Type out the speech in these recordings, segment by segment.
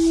हे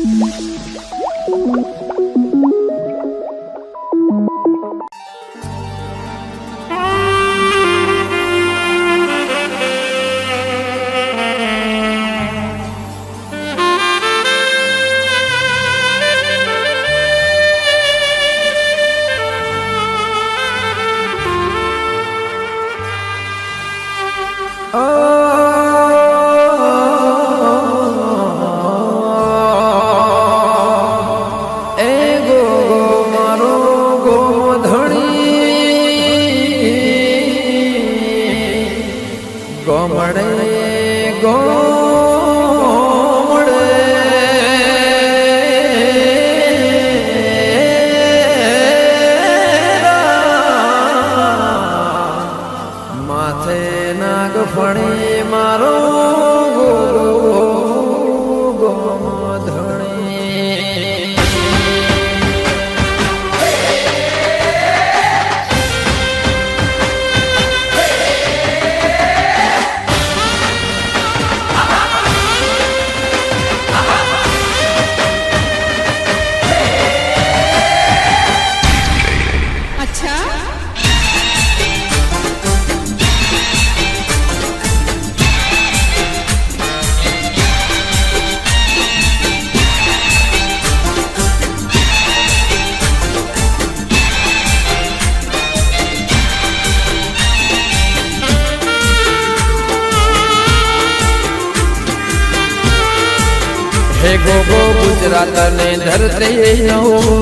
गोगो गुजरात ने धरती नो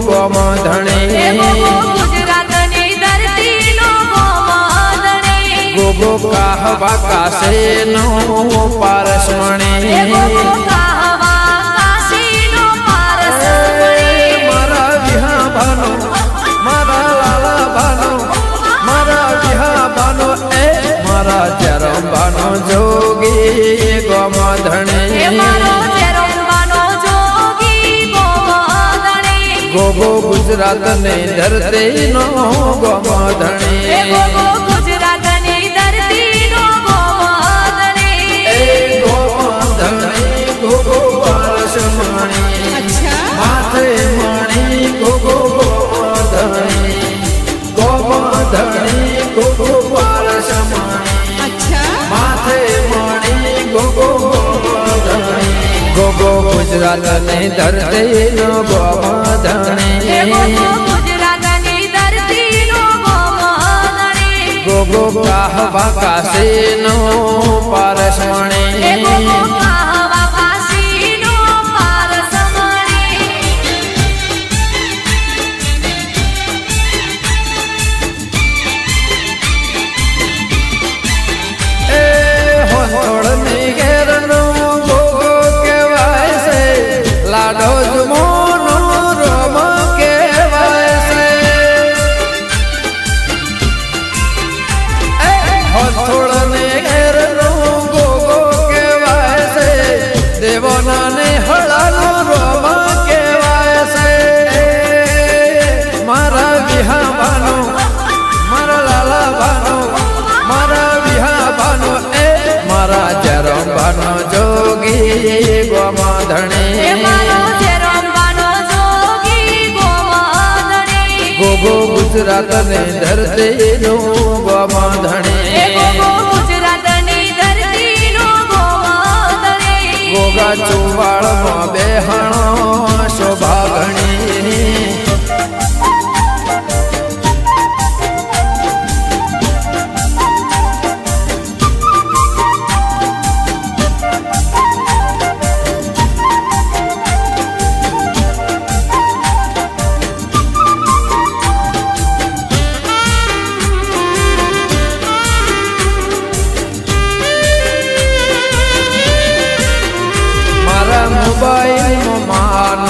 गोमधणी, गुजरात ने धरती नो गोमधणी, गोगो कहवा कासे नो पारसमणी, कहवा काशी नो पारसमणी। मारा विहा भानो मारा लाला भानो मारा विहा भानो ए मारा जरम भानो जोगी गोमधणी, गोगो गुजरात ने धरती नो गोमधणी, गोगो गुजरात ने धरती नो गोमधणी, गोमधणी गोगो पारसमणी, माथे मणि गोगो गोमधणी, गोमधणी गोगो पारसमणी, माथे मणि गोगो गोमधणी, गोगो गुजरात ने धरती नो गोमधणी, गुजरात ने धरती नो गोमधणी, गोगो कहवा काशी नो पारसमणी, कहवा काशी नो पारसमणी। ए होड़ ने घेर नो गोगो केवाय से लाडो जुमो नो रोम केवाय से, होड़ ने घेर नो गोगो केवाय से, देवना ने हड़ा नो रोम केवाय से, मारा विहा बानो मारा लाला बानो मारा विहा बानो ए मारा जरम बानो जोगी गोमधणी, गोगो गुजरात ने धरती नो गोमधणी, गुजरात ने धरती नो गोमधणी, गोगा चुवाड़ में बेहणो शोभा घणी, मोबाइल में मान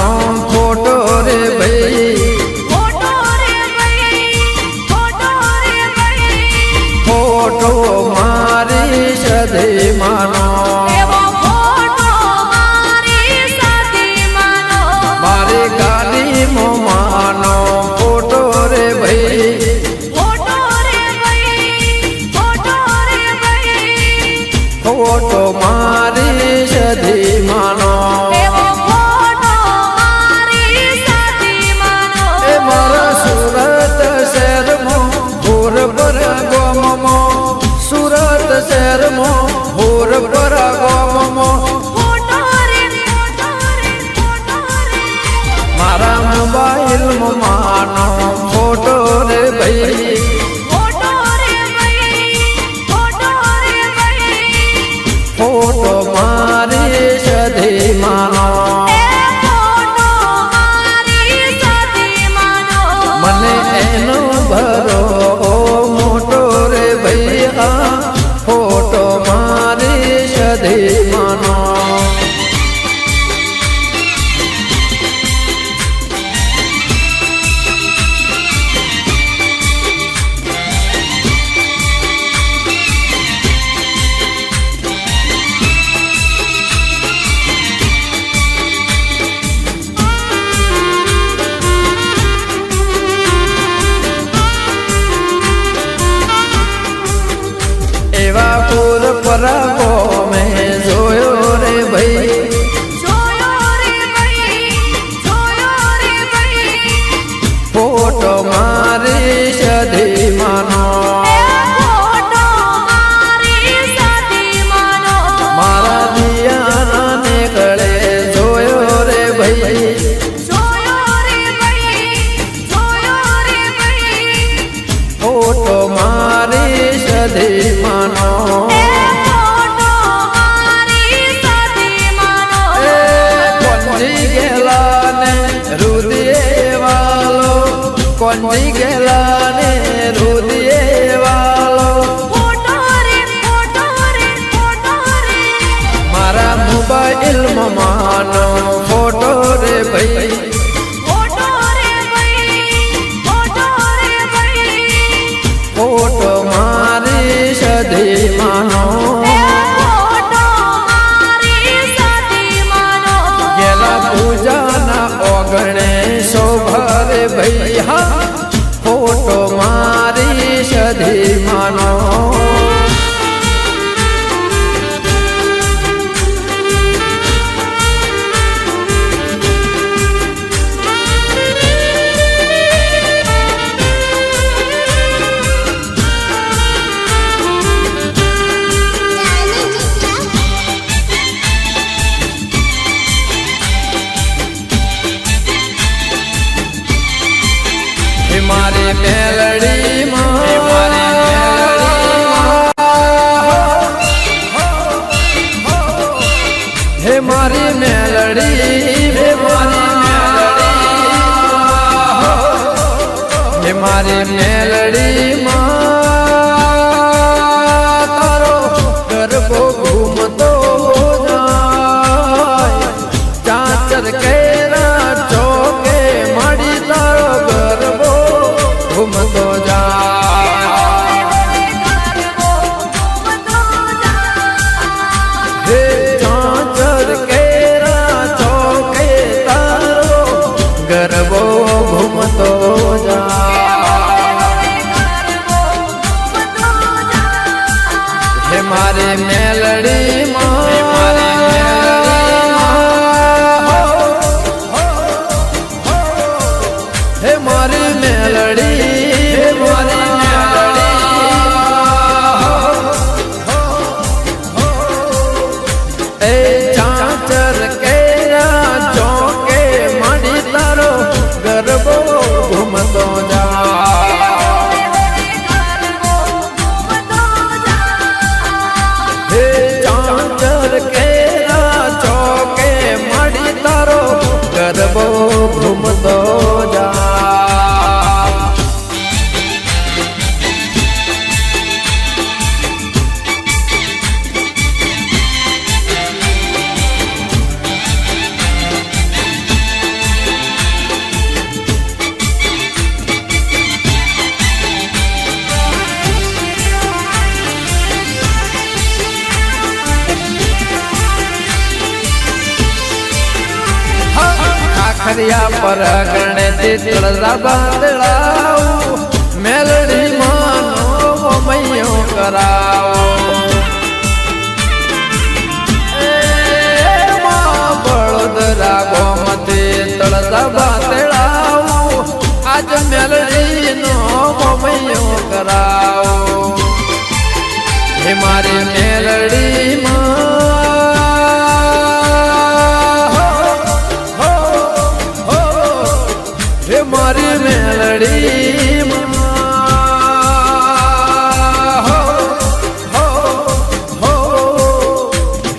માનો એ ફોટો મારી સદીમાનો મને એનો ભરો મોટો રે ભૈયા ફોટો મારી સધી માનો એવા પૂર પરાગો મેં જોયો રે ભાઈ જોયો રે ભાઈ ફોટો મારી સધી માનો એ ફોટો મારી સદીમાનો મારા દિયાના ને ગળે જોયો રે ભાઈ જોયો રે ભાઈ ફોટો મારી સધી માનો એ ફોટો મારી સદીમાનો એ કોંજી ગેલા ને રુદિયે વાલો કોંજી ગેલા ને રુદિયે વાલો ફોટો રે મારા મોબાઈલમાં માનો ફોટો રે ભાઈ ફોટો મારી સધી માનો ગેલા પૂજાના ઓગણે શોભરે ભાઈ હા ફોટો મારી સધી માનો હે મારી મેલડી હે મારી મેલડી હે મારી મેલડી તારો ગરબો ઘૂમતો જાય ચાચર કેરા ચોકે માડી તારો ગરબો ઘૂમતો જાય હે ચાચર કેરા ચોકે તારો ગરબો ઘૂમતો જાય હે મારી મેલડી હે મારી મેલડી એ ચાચર કેરા ચોકે માડી તારો ગરબો ઘૂમતો જાય હે ચાચર કેરા ચોકે માડી તારો ગરબો ઘૂમતો જાય ખાખરિયા પર ગણે તળરા બાંધળાઓ મેલડી માનો મૈયો કરાવો બળોદરા ગોમતી તળરા બાંધળાઓ આજ મેલડી નો મૈયો કરાવો હે મારી મેલડી મારી મેલડી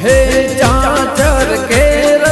હે ચાચર કેરા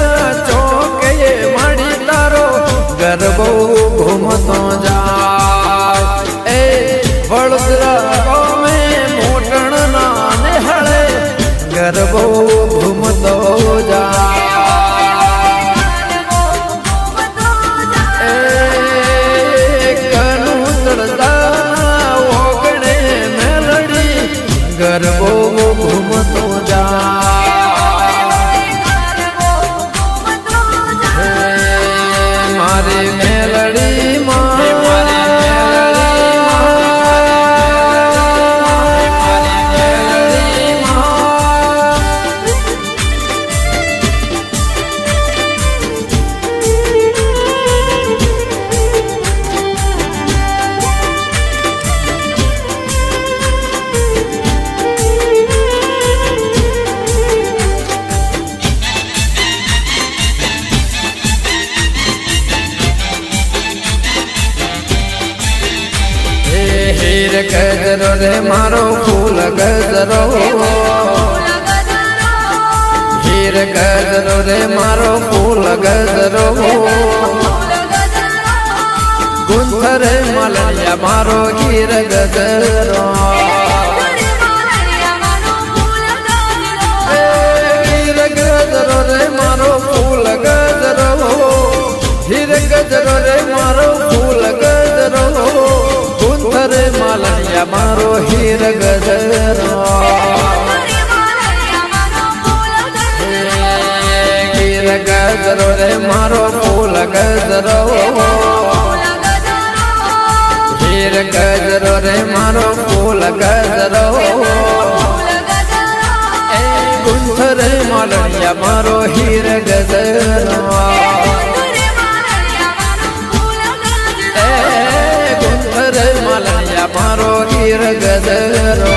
હીર ગજરો રે મારો ફૂલ ગજરો ફૂલ ગજરો હીર ગજરો રે મારો ફૂલ ગજરો ફૂલ ગજરો ગુંથરે મલૈયા મારો હીર ગજરો ગુંથરે મલૈયા મારો ફૂલ ગજરો હીર ગજરો રે મારો ફૂલ ગજરો હીર ગજરો રે મારો ફૂલ ગજરો ગુંથરે મલૈયા મારો હીર ગજરો ગુંથરે મલૈયા મારો ફૂલ ગજરો હીર ગજરો રે મારો ફૂલ ગજરો ફૂલ ગજરો હીર ગજરો રે મારો ફૂલ ગજરો ફૂલ ગજરો ગુંથરે મલૈયા મારો હીર ગજરો ગુંથરે મલૈયા મારો ફૂલ ગજરો ગુંથરે મલૈયા મારો હીર ગજરો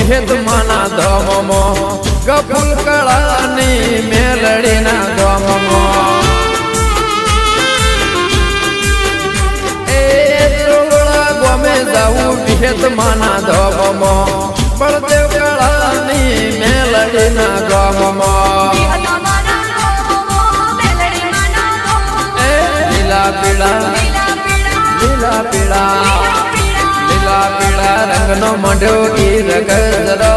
ખેત માના ધોમો ગફુલ કળાની મેલડીના ધોમો એ રોળા ગમે જાવું ખેત માના ધોમો બળદેવ કળાની મેલડીના ધોમો એ લીલા પીળા લીલા પીળા લીલા પીળા રંગનો મઢો હીર ગજરો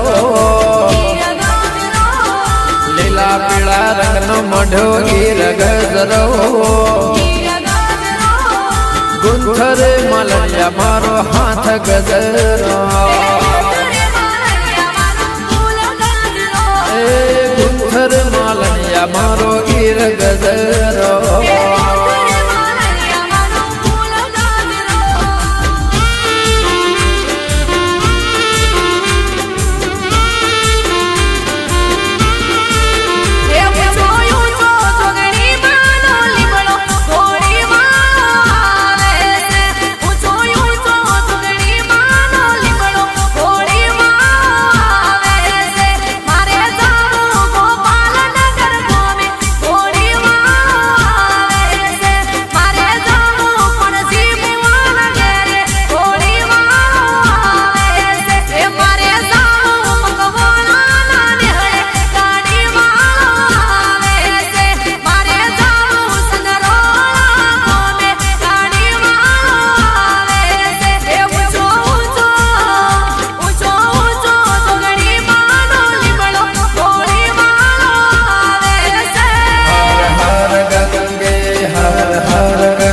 લીલા પીળા રંગનો મઢો હીર ગજરો ગુંથરે મલૈયા મારો હાથ ગજરો એ ગુંથરે મલૈયા મારો હીર ગજરો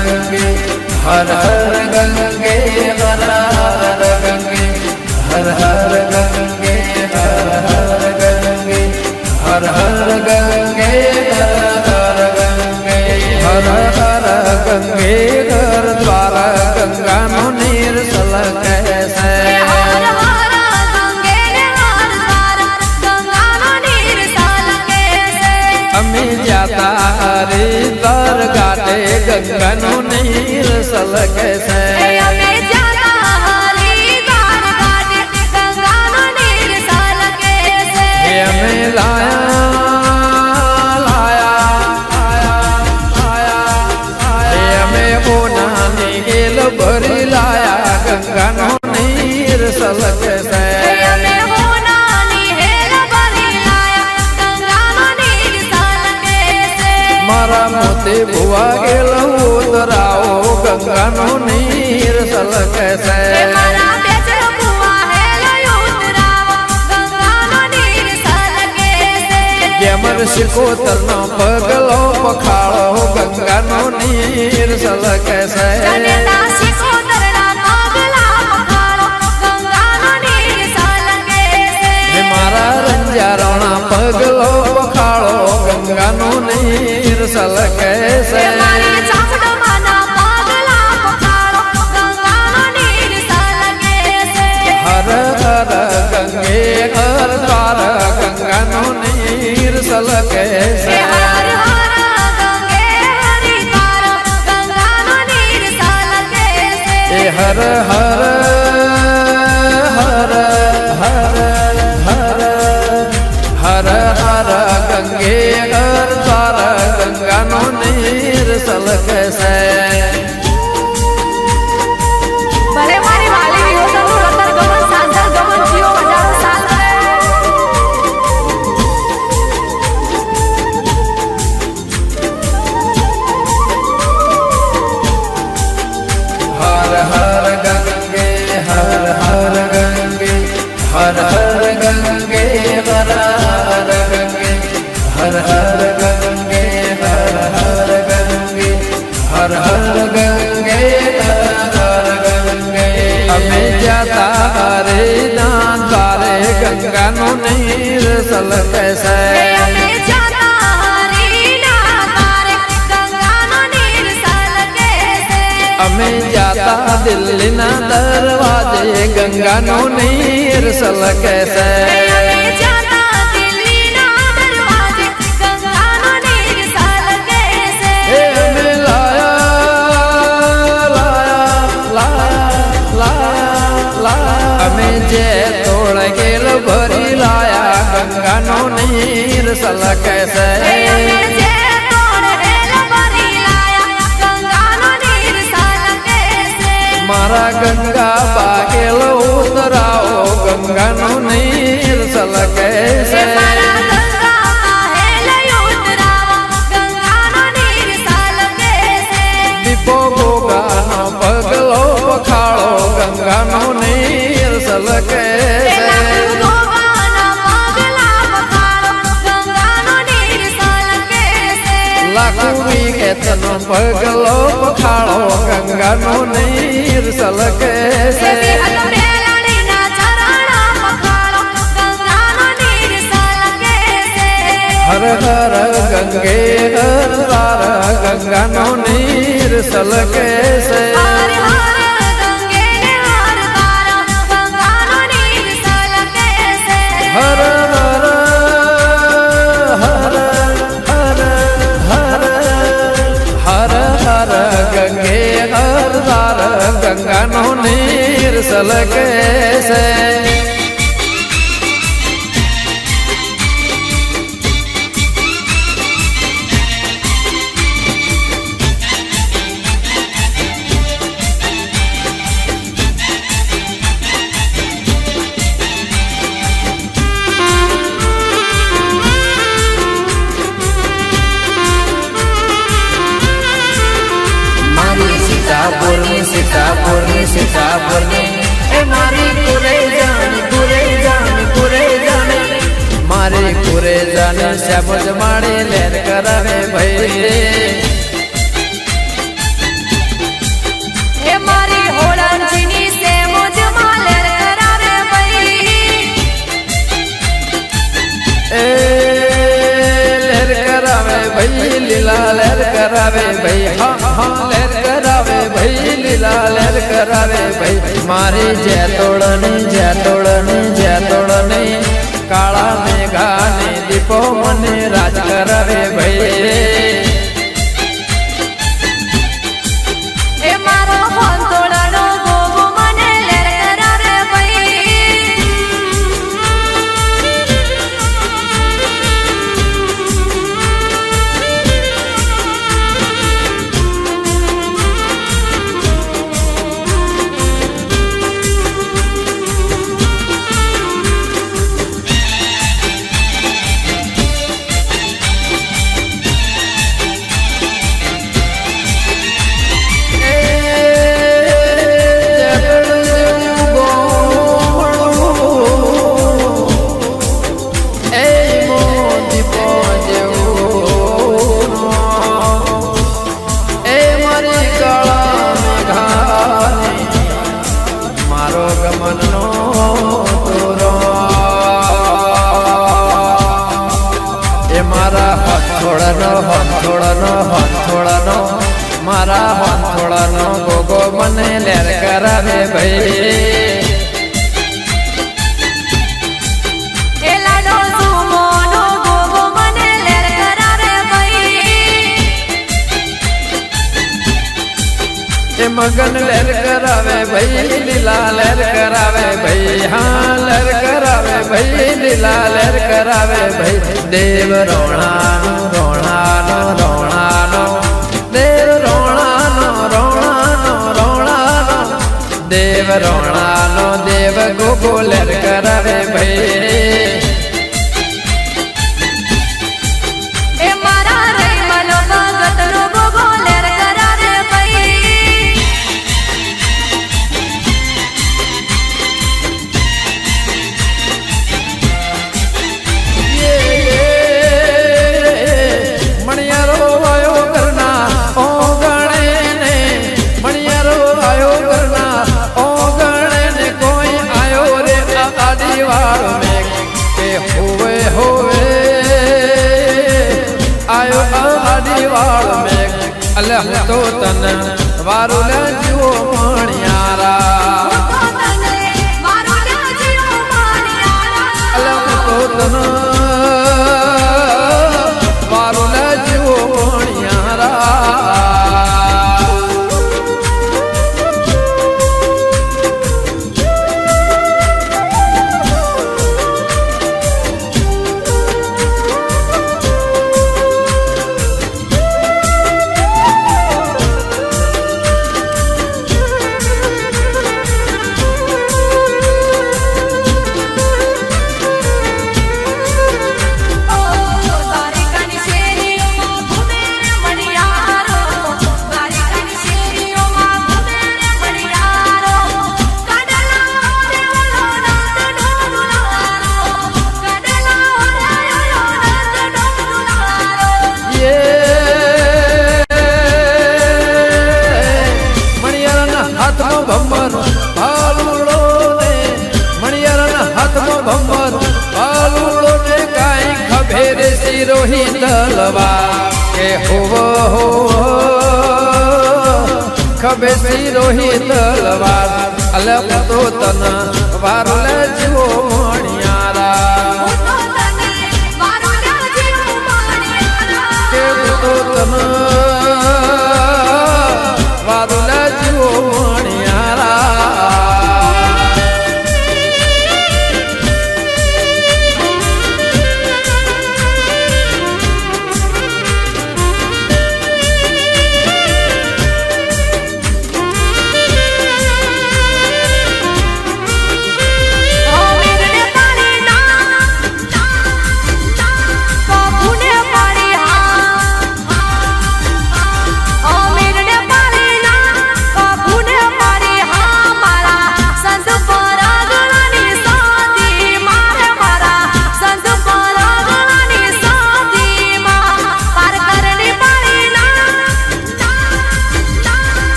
हर हर गंगे हर हर गंगे हर हर गंगे हर हर गंगे हर हर गंगे हर हर गंगे हर हर गंगे घर द्वार गंगा नो नीर सल कैसे अमी जाता रे द्वार गाटे गंगा नो नीर सल कैसे हमें लाया लाया लाया लाया हमें वो नानी गेल भरी लाया गंगा नो नीर सल कैसे मारा मोती बुआ गेल उतराओ गंगा नो नीर सल कैसे gamer Sikotar no पगलो पखाड़ो Ganga no नीर सल कैसे मारा रंजारोना पगलो पखाड़ो गंगा नो नीर सल कैसे हर हर गंगे હર હર હર હર હર હર હર ગંગે હર તાર ગંગાનો નીર સલકે છે ભલે મારી વાલી વિહોતરનું રતન ગમન સાંજર ગમન જીવો હજારો સાલ રહે હર હર ગંગે હર હર ગંગે હર હર ગંગે હર હર ગંગે હર હર ગંગે હર હર ગંગે હર હર ગંગે હર હર ગંગે અમે જાતા રે ના તારે ગંગાનો નીર સલકે છે અમે જાતા હરીના તારે ગંગાનો નીર સલકે છે અમે જાતા દિલ્હીના દરવાજે ગંગાનો નીર સલકે છે અમે જાતા દિલ્હીના દરવાજે ગંગાનો નીર સલકે છે હે અમે લાયા લાયા લાયા લાયા લાયા અમે જે તોડ ગેલ ભરી લાયા ગંગાનો નીર સલકે છે અમે જે તોડ હેલ ભરી લાયા ગંગાનો નીર સલકે છે મારા ગંગા બાગેલ ઉતરાઓ ગંગાનો નીર સલકે છે મારા ગંગા હેલ ઉતરાવા ગંગાનો નીર સલકે છે દીપો ગોગાનો પગલો પખાળો ગંગાનો નીર સલકે છે લાખો વિકેતનો પગલો પખાળો ગંગાનો નીર સલકે છે હર હર ગંગે હર તાર ગંગાનો નીર સલકે છે હર હર હર હર હર હર હર ગંગે હર તાર ગંગાનો નીર સલકે છે સીતાપુરની એ મારી કુરે જાને મારી કુરે જાને શ્યામજ માળે લેર કરાવે ભાઈ એ મારી હોળંજીની સે મુજ માલેર કરાવે ભાઈ એ લેર કરાવે ભાઈ લીલા લેર કરાવે ભાઈ હા હા લેર કરાવે ભાઈ લીલા લેર કરાવે ભાઈ મારી જેતોડને કાળા મેઘાને દીપો મને રાજ કરાવે ભાઈ એ મારો હોંતોડાનો ગોગો મને લેર કરાવે ભાઈ હંથોળાનો મારા હંથોળાનો ગોગો મને લેર કરાવે ભાઈ એ લાડો સુમોનો ગોગો મને લેર કરાવે ભાઈ એ મગન લહેર કરાવે ભાઈ લીલા લહેર કરાવે ભાઈ હા લહેર કરાવે ભાઈ લીલા લહેર કરાવે ભાઈ દેવ રોણાનો રોણાનો રોણાનો દેવ રોણાનો રોણાનો રોણાનો દેવ રોણાનો દેવ ગોગો લહેર કરાવે ભાઈ અલે હું તો તને વારું લે જીવો મણિયારા અલે હું તો તને વારું લે જીવો મણિયારા રોહી તલવા કે હોવો હો ખબે સી રોહી તલવાર અલગ તો તન વારું લે જીવો મણિયારા કે તો તન વારું લે જીવો મણિયારા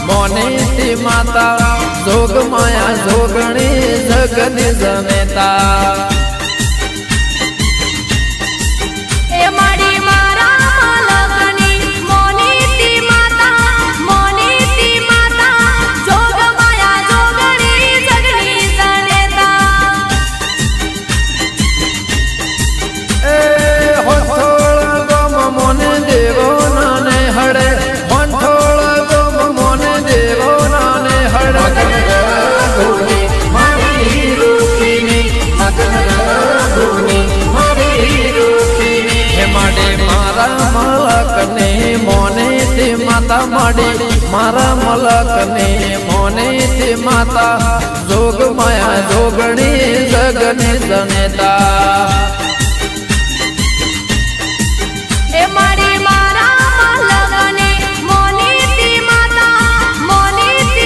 મોની માતા જોગ માયા જોગણી જગની જનેતા માતા માડી મારા મલક ને મોને તે માતા જોગ માયા જોગણી જગને જનેતા એ મારી મારા મલક ને મોને તે માતા મોને તે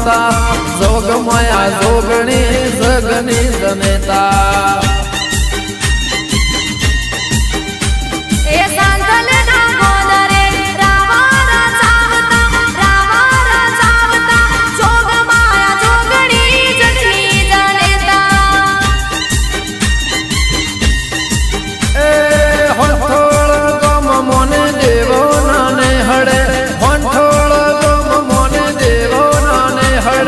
માતા જોગ માયા જોગણી જગની જનેતા એ સાંતલના ગોદરે રાવણ ચાવતા જોગ માયા જોગણી જગની જનેતા એ હોઠોળ ગમ મોને દેવો નાને હડે હોઠોળ ગમ મોને દેવો નાને હડે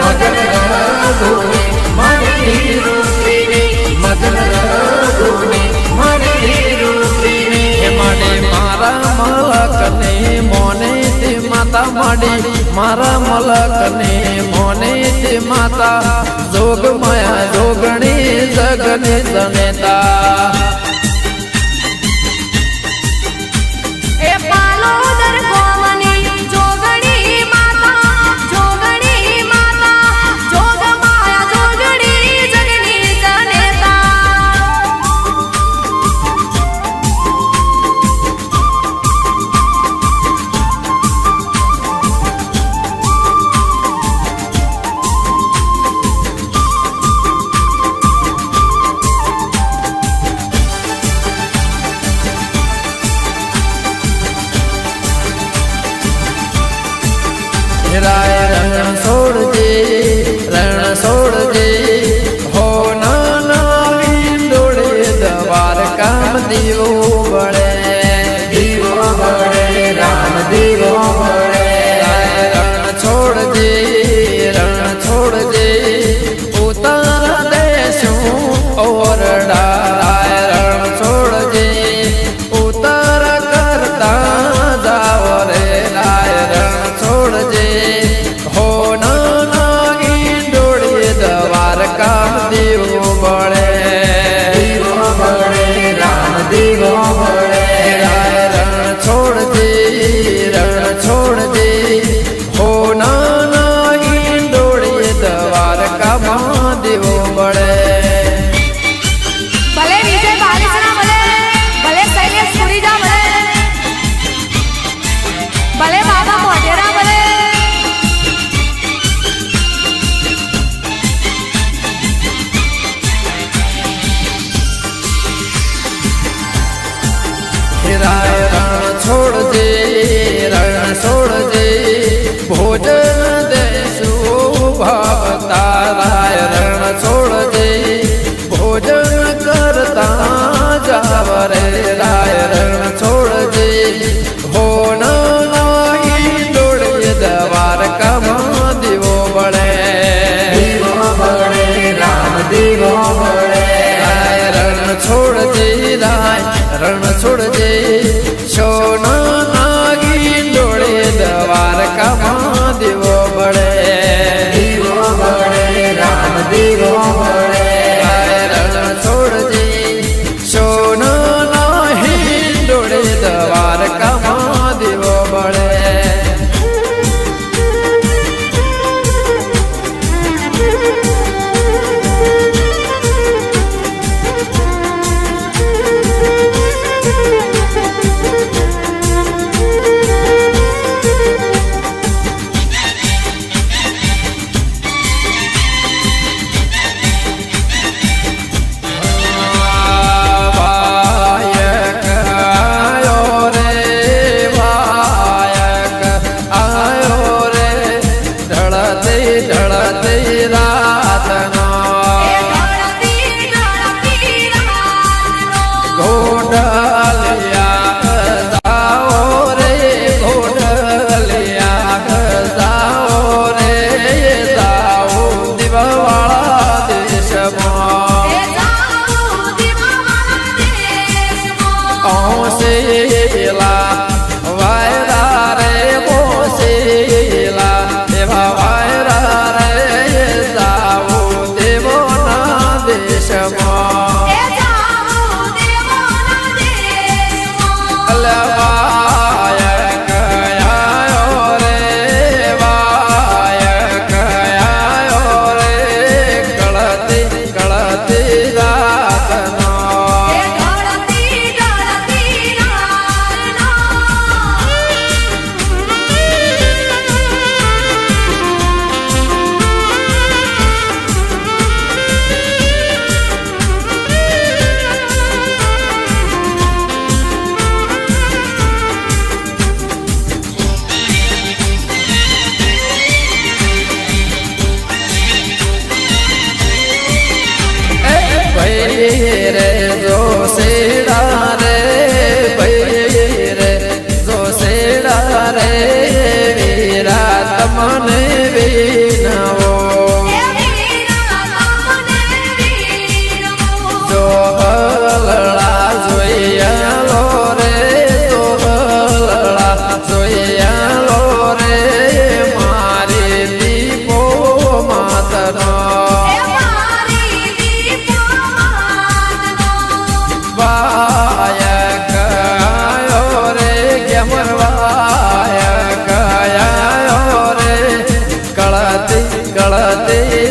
માતા માડી મારા મલકને મોને તે માતા જોગ માયા જોગણી જગની જનેતા એ પાલોદર ગોમની જોગણી માતા જોગ માયા જોગણી જગની જનેતા રાય રણ છોડજે હો નાના વિંડોળે દ્વારકામ દીવો બળે રામ દીવો બળે રણ છોડજે ઉતાર દેશું ઓરડા રણ છોડજે ઉતાર કરતા જાવ રે રાય રણ છોડજે હો નાના ઈંડોળે દ્વારકા દીવો બળે રામ દીવો બળે રણ છોડજે હો નાના ઈંડોળે દ્વારકામાં દીવો બળે ભલે વિજય બારીસના ભલે શૈલેષ પુરીજા ભલે બાબા મોઢેરા ભલે રાય રણ છોડજે ભોજન દેશું ભાવતા રાય રણ છોડજે ભોજન કરતા જાવ રે રાય રણ છોડજે હો નાના ઈંડોળે દ્વારકામાં દીવો બળે રામ દીવો બળે રાય રણ છોડજે સોના નાગી ડોળે દ્વારકામાં દીવો બળે રામ દીવો બળે રણ છોડજે સોના નાહી ડોળે દ્વારકામાં દીવો બળે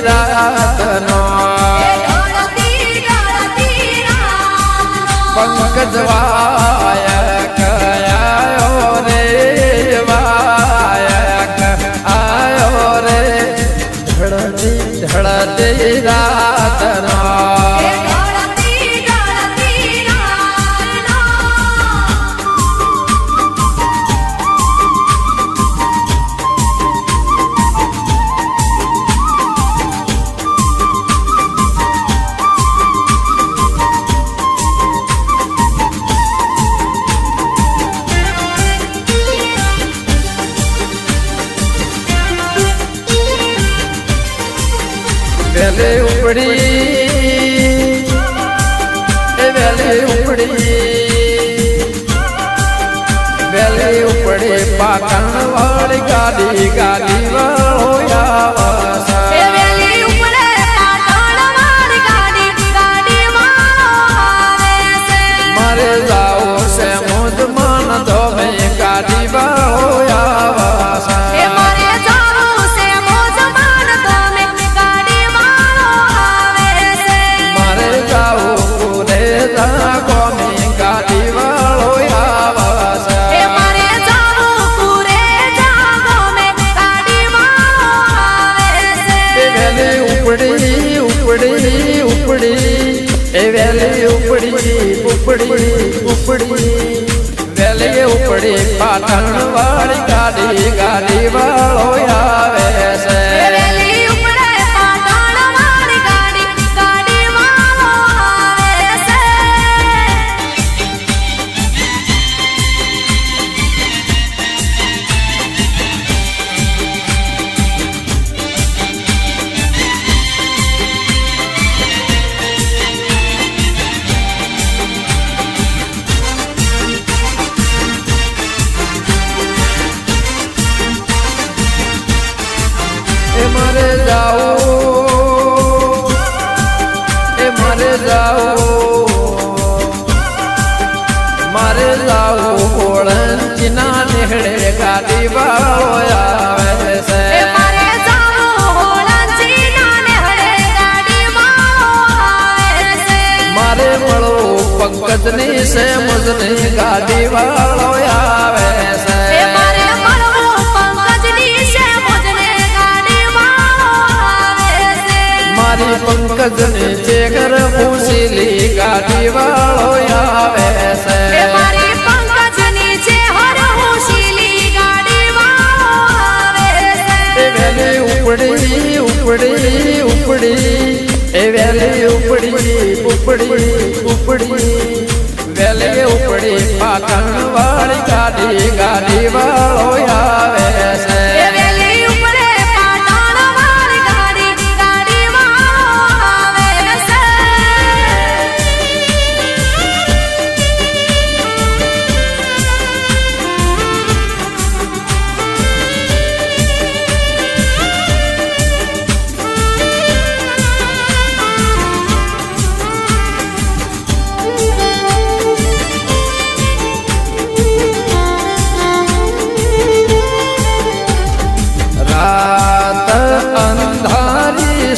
રાતનો પંકજ વાયક આયો રે વાયક આયો રે ઢળતી રાતનો વેલે ઉપડી પાટણ વાળી ગાડી ગાડી વાળો આવશે મારે જાઓ છે મોજ મન ધોમે ગાડી વાળો આવશે મારે જાઓ રે ગમે ગાડી વાળો આવશે વેલી ઉપડી વેલી ઉપડી પાટણ વાળી ગાડી ગાડી વાળો આવે છે મારે જાવું ઓળંચીના નેહડે ગાડી વાળો આવે છે મારે મળો પંકજની છે મુજની ગાડી વાળો આવે છે મારી પંકજની ચેકર પૂછીલી ગાડી વાળો આવે છે વેલી ઉપડી વેલી ઉપડી પાટણ વાળી ગાડી ગાડી વાળો આવે છે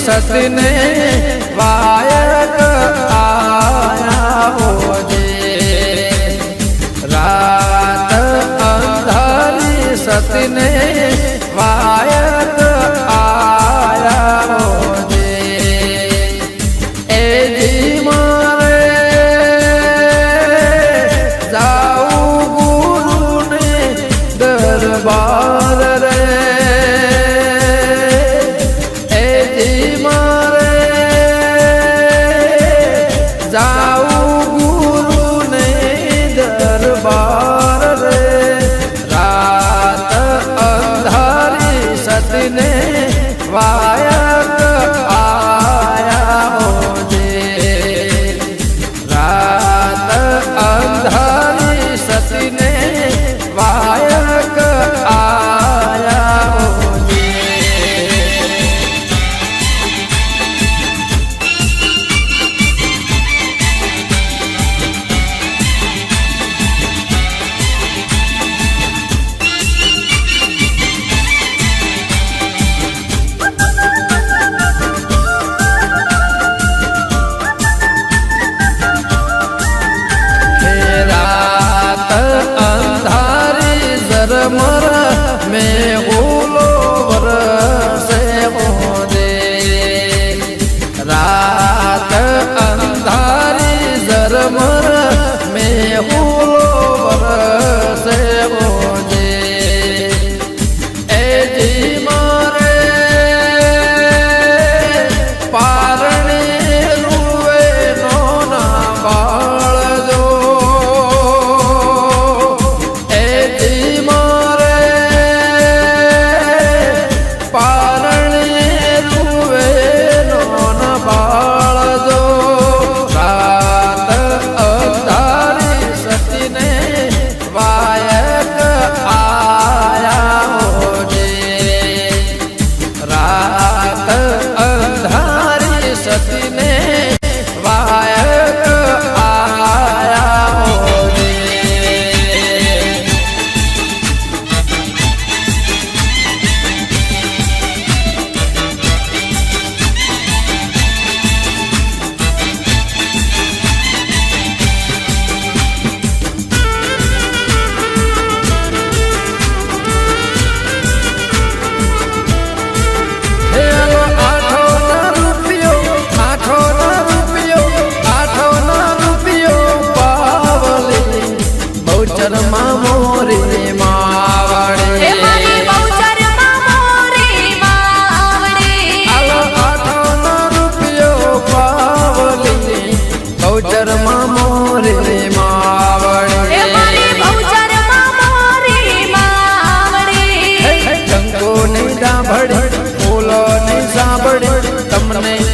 सतने वायक आया हो जे रात अंधारी सतने वायक आया हो जे ए जी मारे जाऊ गुरु ने दरबार रे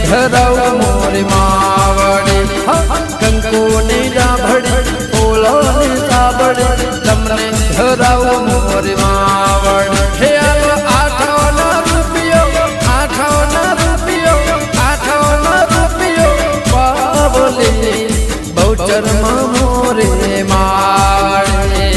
ધરાવું મોરી માવડી કંકુની ડાભડી ફૂલોની સાબડી તમને ધરાવું મોરી માવડી હે આલો આઠોનો રૂપિયો પાવલી બહુચરમાં મોરે માવડી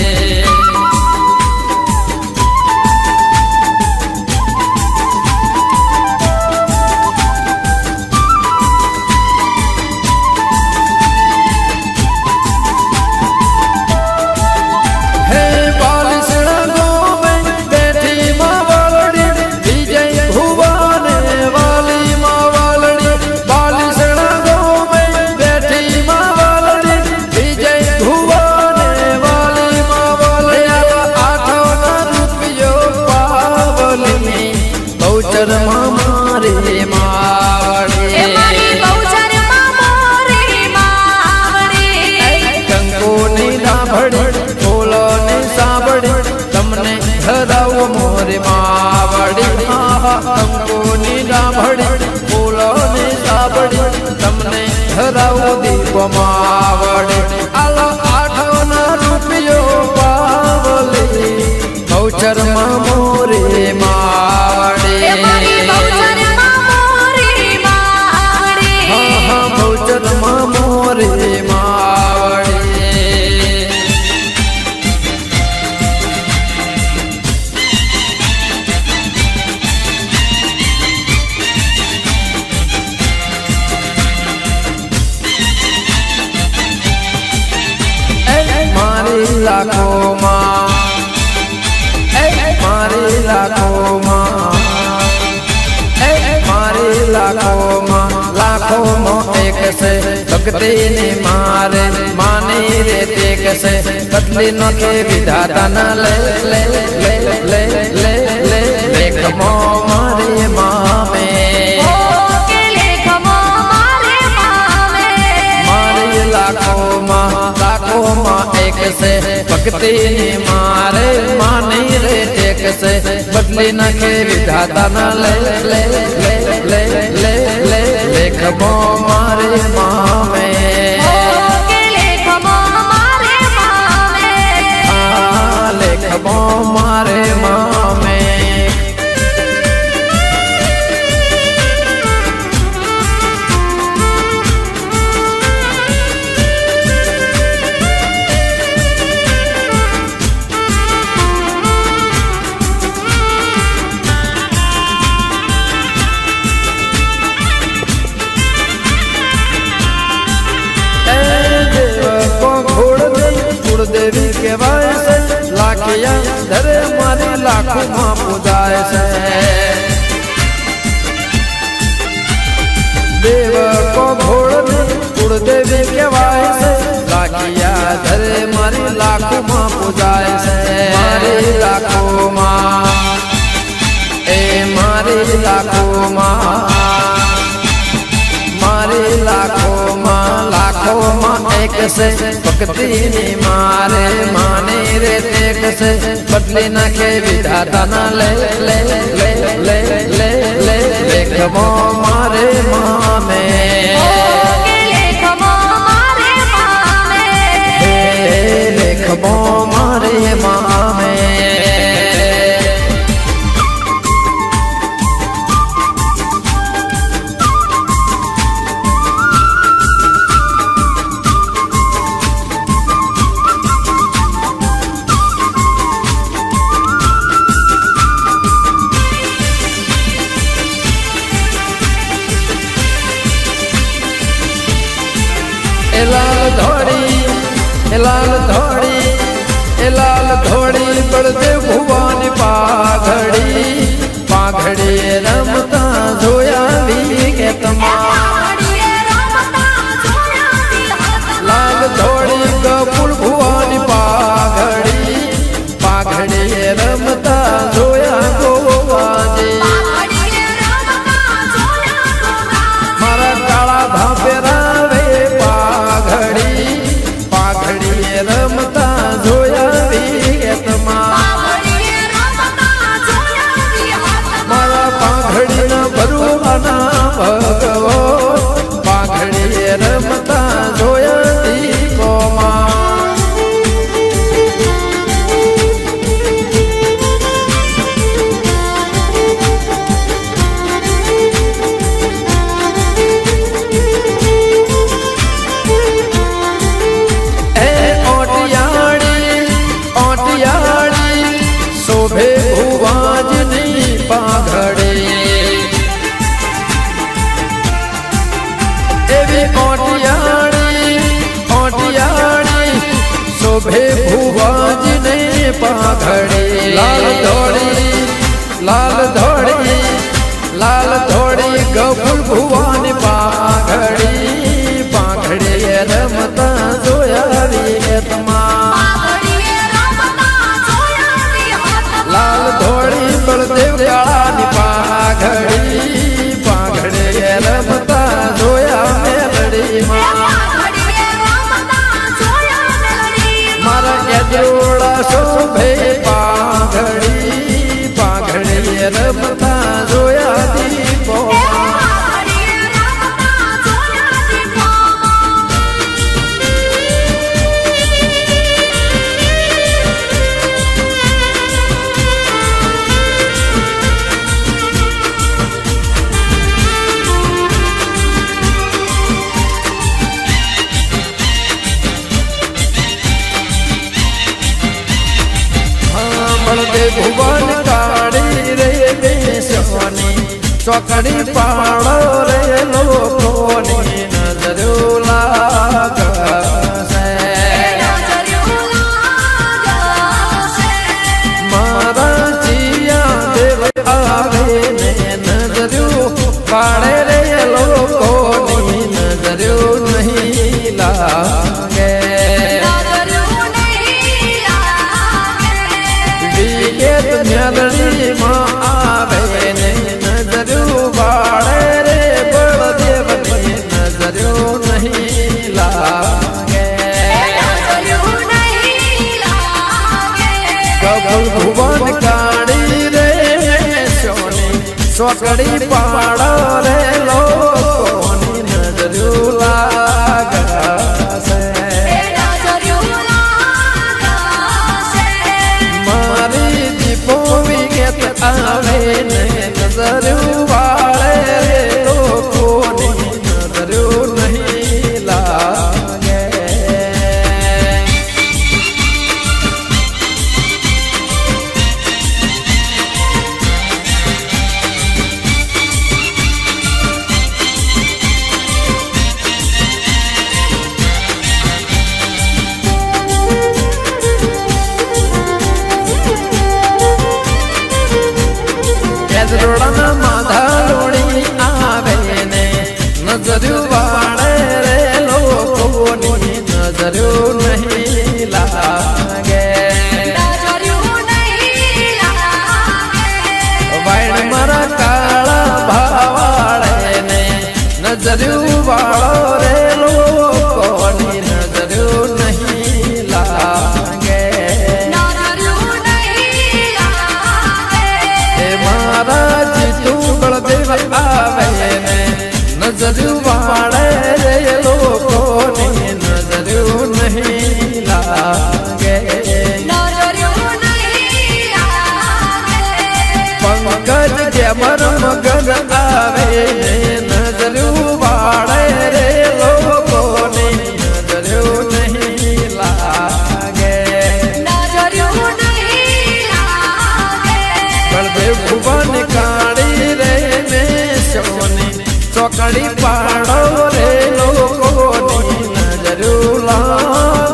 બહુચરમાં મારે માવડી મારી બહુચરમાં મોરે માવડી કંકુની ડાભડી ફૂલોની સાબડી તમને ધરાવું મોરે માવડી કંકુની ડાભડી ફૂલોની સાબડી તમને ધરાવું દીપ માવડી આલો આઠોનો રૂપિયો પાવલી બહુચરમાં મોરે માવડી મારી બહુચરમાં મોરે માવડી બહુચરમાં મોરે માવડી મારી લાખોમાં મારી લાખોમાં લાખોમાં એક છે ભક્તિની મારે માની રે ટેક છે બદલી નખે વિધાતાના લે લે લે લે લે લે લેખમો મારે મામે કે લેખમો મારે મામે મારી લાખોમાં એક છે ભક્તિની મારે માની રે ટેક છે બદલી નખે વિધાતાના લે લે લે લે લે લે લેખમો મારે મામે કે લેખમો મારે મામે લેખમો મારે મામે દેવી કહેવાય છે લાખિયા ધરે મારી લાખોમાં પૂજાય છે દેવ કો ઘોડ કુળદેવી કહેવાય છે લાખિયા ધરે મારી લાખોમાં પૂજાય છે મારી લાખોમાં એ મારી લાખોમાં મારી લાખોમાં લાખોમાં એક છે ભક્તિની મારે માને રે ટેક છે બદલી નાખે વિધાતાના લે લે લે લે લે લે લેખમો મારે મામે કે લેખમો મારે મામે લેખમો મારે મામે લાલ ધોળી બળદેવ ભુવાની પાઘડી પાઘડી રમતા જોયા વી લાલ ધોળી ગપુલ ભુવાની પાઘડી પાઘડી રમતા જોયા ગોવાજી મારા કાળા ધાપે રાવે પાઘડી પાઘડી રમતા જોયા વિયતમાં દેવી ઓટિયાળી શોભે ભુવાજીને પાઘડી લાલ ધોળી ગફુલ ભુવાની પાઘડી રમતા જોયા વિહતમાં લાલ ધોળી બળદેવ કાળાની પાઘડી રમતા જોયા મેલડીમાં મારા ગેજોડા શોભે પાઘડી રમતા જોયા દીપો ભુવન કાળી રે બેસવાની ચોકડી પાડો રે લોકોની નજરો લાગશે મારા જીયા દેવ આવે ને નજરો પાડે રે લોકોની નજરો નહીં લાગે મેલડીમાં આવે ને નજરો વાળે રે બળદેવની નજરો નહીં લાગે ગફુલ ભુવન કાળી રે સોની ચોકડી પાડો રે લોકોની નજરો લાગશે આવે ને નજરો વાળે રે લોકોની નજરો નહીં લાગે રોડાના માધા લોણી આવે ને નજરો વાળે રે લોકોની નજરો નહીં લાગે વાઈડ મારા કાળા ભાવાળે ને નજરો વાળો રે લોકોની નજરો નહીં લાગે આવે ને નજરો વાળે રે લોકોની નજરો નહીં લાગે પંકજ કેમર મગન આવે ને નજરો વાળે રે લોકોની નજરો નહીં લાગે બળદેવ ભુવન કાળી રે સોની ચોકડી પાડો રે લોકોની નજરો લાગશે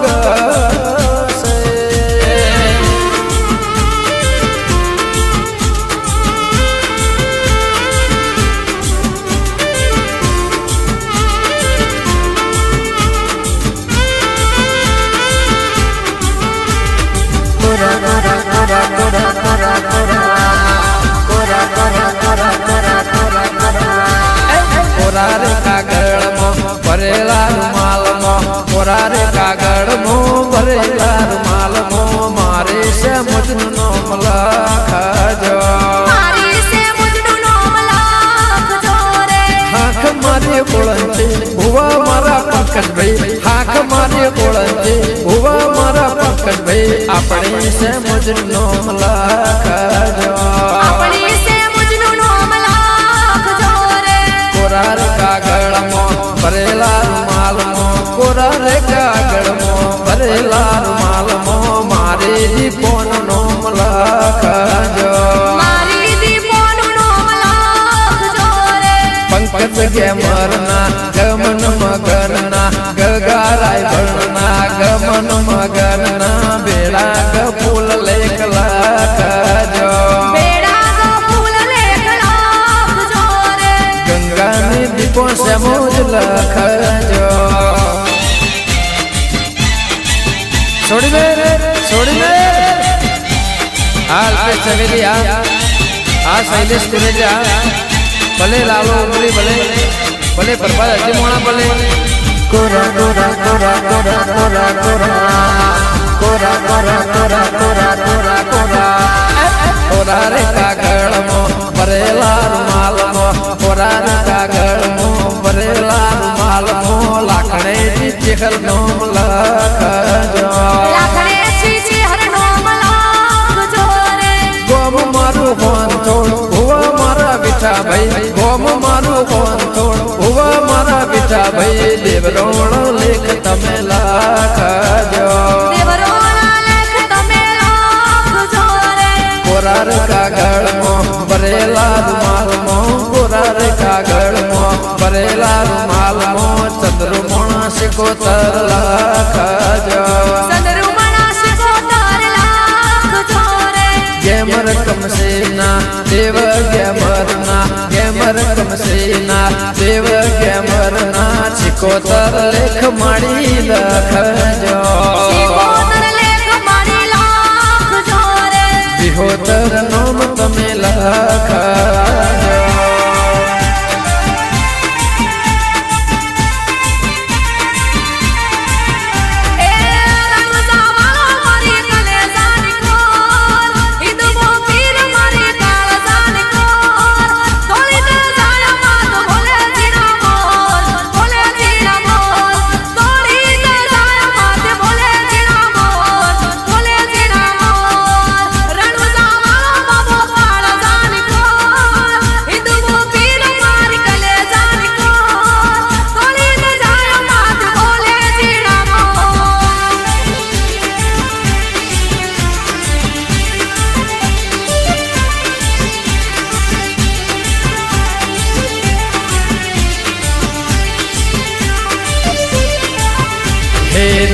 ભરેલા રૂમાલમાં કોરારે કાગળમાં ભરેલા રૂમાલમાં મારે છે મુજનું નામ લખજો હાથ મારી બોળંતી ભુવા મારા પંકજભાઈ હાથ મારી બોળંતી ભુવા મારા પંકજભાઈ આપણી છે મુજનું નામ લખજો કોરાર કાગળમાં ભરેલા રૂમાલમાં કોરાર કાગળમાં ભરેલા રૂમાલમાં મારી દીપોનું નામ લખજો પંકજ ગેમરના ગમન મગરના ગગારાય ભણના ગમન મગરના બેડા ગફૂલ લેખ લખજો ગંગાની દીપો સેમોજ લખજો છોડી દે હાલ पे चवेली आ शैलेश कुरेजा भले लालो उमरी भले प्रभात अजी मोणा भले कोरा कोरा कोरा कोरा कोरा कोरा कोरा कोरा कोरा कोरा कोरा कोरा रे कागड़ मो भरेला रुमाल मो कोरा रे कागड़ मो भरेला रुमाल मो लाखड़े जी चेहर नो लखजो गोम हुआ मारा बिठा भाई गोम मारू फोन तोड़ हुआ मारा बिठा भाई देवरोण लेख तमे लखजो कोरार कागड़ मो भरेला रुमाल मो कोरार कागड़ मो भरेला रुमाल मो चंद्रमोण सिकोतर लखजो गेमर कमसेना देव गेमरना गेमर कमसेना देव गेमरना चिकोतर लेख माड़ी लखजो बिहोतर नोम तमे लखजो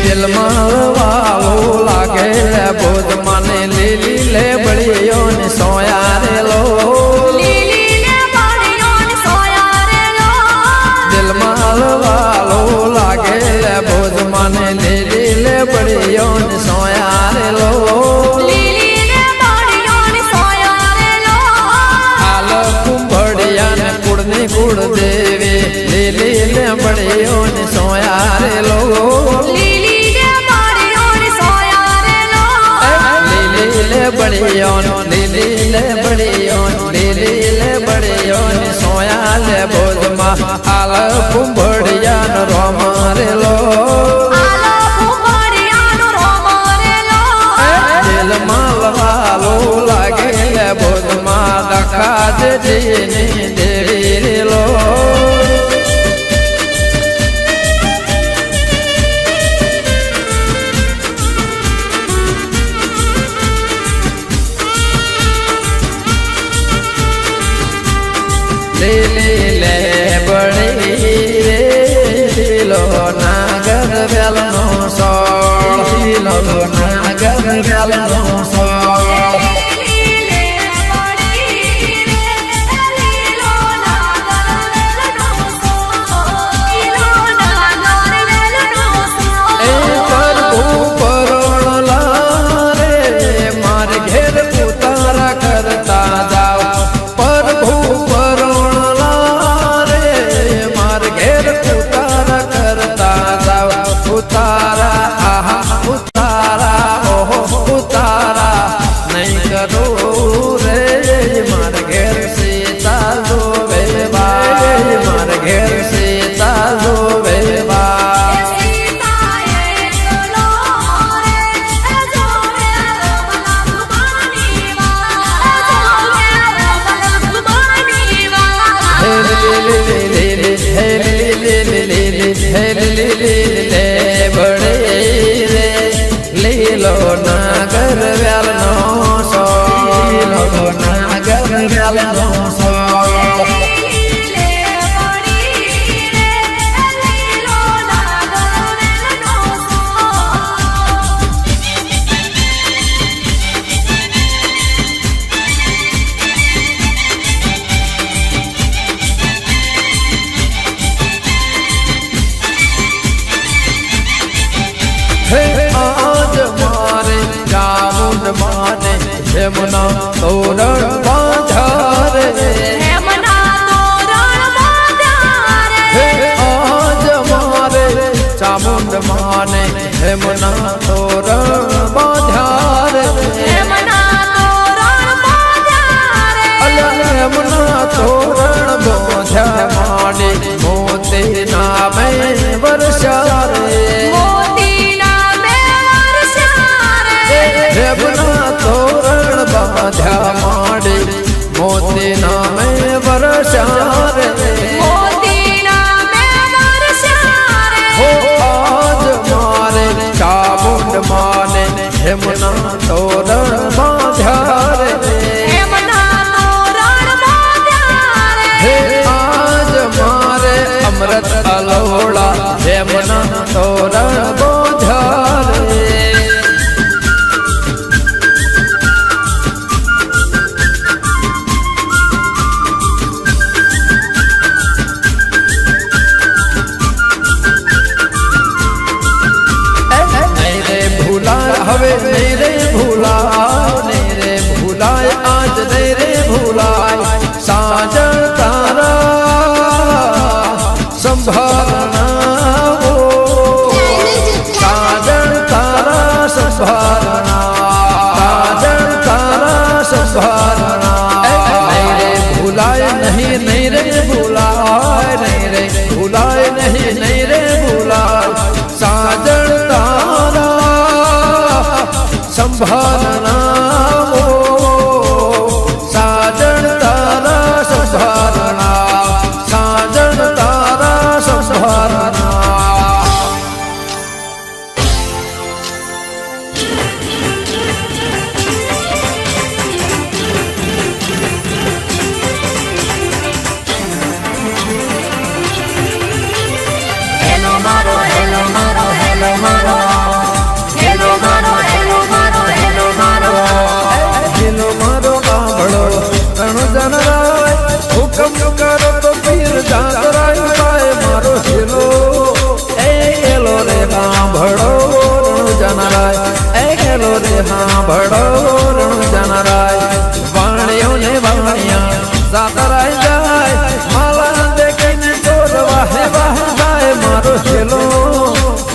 दिल मालवालो लागे ले बोध माने लीली ले बड़ियो ने सोया रे लो दिल मालवालो लागे ले बोध माने लीली ले बड़ियो ने सोया रे लो आल कुंभड़िया ने कुड़ने कुड़ देवे लीली ले बड़ियो ने सोया रे लो बड़ियोन सोया ले बोधमा आल कुंभड़िया रोम रे लो दिल मालवालो लागे ले बोधमा दखा जी देवी रे लो ले बड़ी रे लो नागर बेलनो सो लो नागर बेलनो सो लीलो नागर व्यालनो सो लीलो नागर व्यालनो सो હેમના તોરણ બાંધ્યા રે હેમના તોરણ બાંધ્યા રે હે આજ મારે ચામુંડ માને હેમના તોરણ બાંધ્યા રે હેમના તોરણ બાંધ્યા રે યમુના તોરણ બાંધ્યા માડી મોતી નામે વર્ષા રે મોતી નામે વર્ષા રે યમુના તોરણ બાંધ્યા માડી મોતી નામે વર્ષા રે મોતી નામે વર્ષા રે હો આજ મારે ચામુંડ માને યમુના તોરણ બાંધ્યા રે હે આજ મારે અમૃત અલોડા હેમના તોરણ બાંધ્યા રે નહીં રે ભૂલાય હવે નહીં રે ભૂલાય નહીં રે ભૂલાય આજ નહીં રે ભૂલાય સાજણ સંભારણા સાજણ તારા સંભારણા સાજણ તારા સંભારણા નહીં રે ભૂલાય નહીં નહીં રે ભૂલાય નહીં રે ભૂલાય નહીં નહીં રે ભૂલાય સાજણ તારા સંભારણા સાજણ તારા સંભારણા સાજણ તારા સંભારણા હેલો મારો હેલો મારો હેલો મારો હેલો મારો હેલો મારો હેલો મારો હેલો મારો ગામડો ઘણો જનરાય હુકમ કરો તો પીર જાતરાય પાય મારો હેલો એ હેલો રે ગામડો ઘણો જનરાય એ હેલો રે ગામડો ઘણો જનરાય વાણિયો ને વાણિયા જાતરાય જાય માલા દેખીને ચોર વાહે વાહે જાય મારો હેલો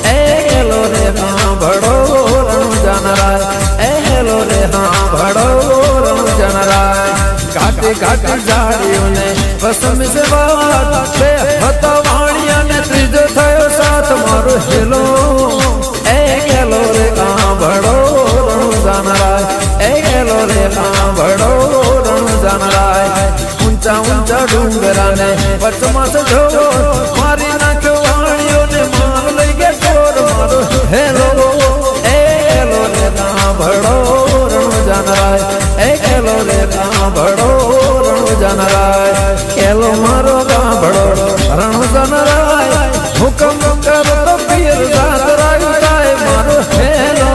એ હેલો રે ગામડો ઘણો જનરાય એ હેલો રે ગામડો ઘણો જનરાય ઘાટી ઘાટી ઝાડીઓને વસમ સે વાત બે હતા વાણિયા ને ત્રીજો થયો સાથ મારો હેલો એ હેલો રે ગામડો ઘણો જનરાય એ હેલો રે ગામડો ઘણો જનરાય ઊંચા ઊંચા ડુંગરાને વચમાં જો મારી નાખ્યો વાણિયોને માર લઈ ગયા ચોર મારો હેલો એ હેલો રે ગામડો ઘણો જનરાય એ હેલો રે ગામડો ઘણો જનરાય હેલો મારો ગામડો ઘણો જનરાય હુકમ કરો તો પીર જાતરાય જાય મારો હેલો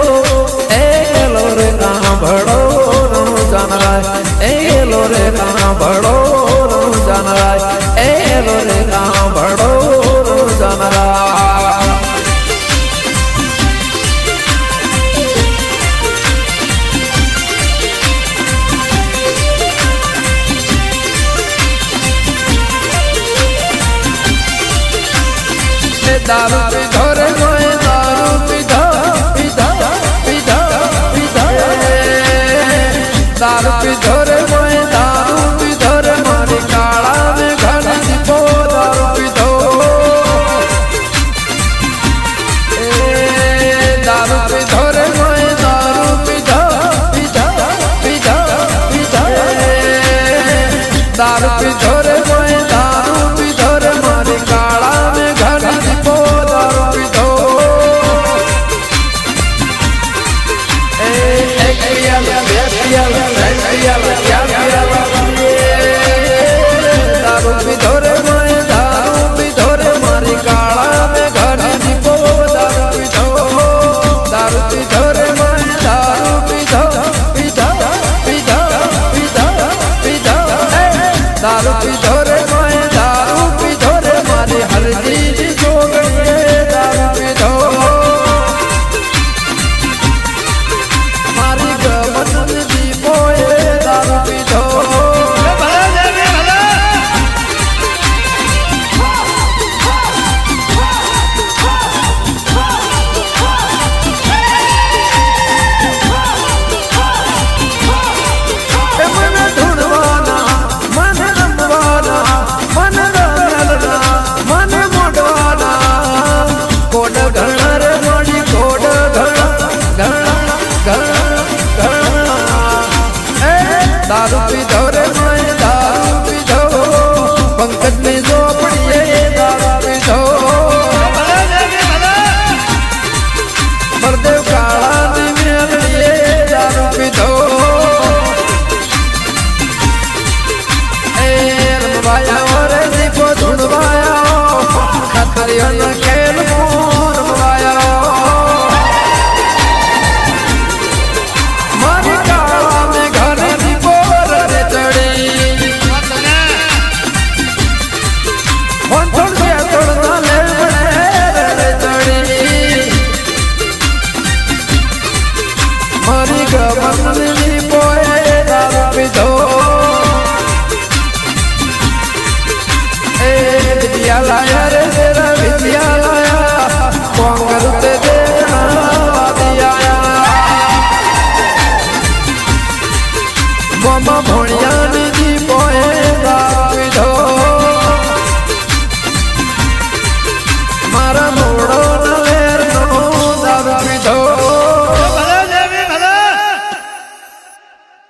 એ હેલો રે ગામડો ઘણો જનરાય એ હેલો રે ગામડો ઘણો જનરાય એ હેલો રે ગામડો ઘણો જનરાય દારૂ પીધો રે મોએ દારૂ પીધો પીધો પીધો પીધો દારૂ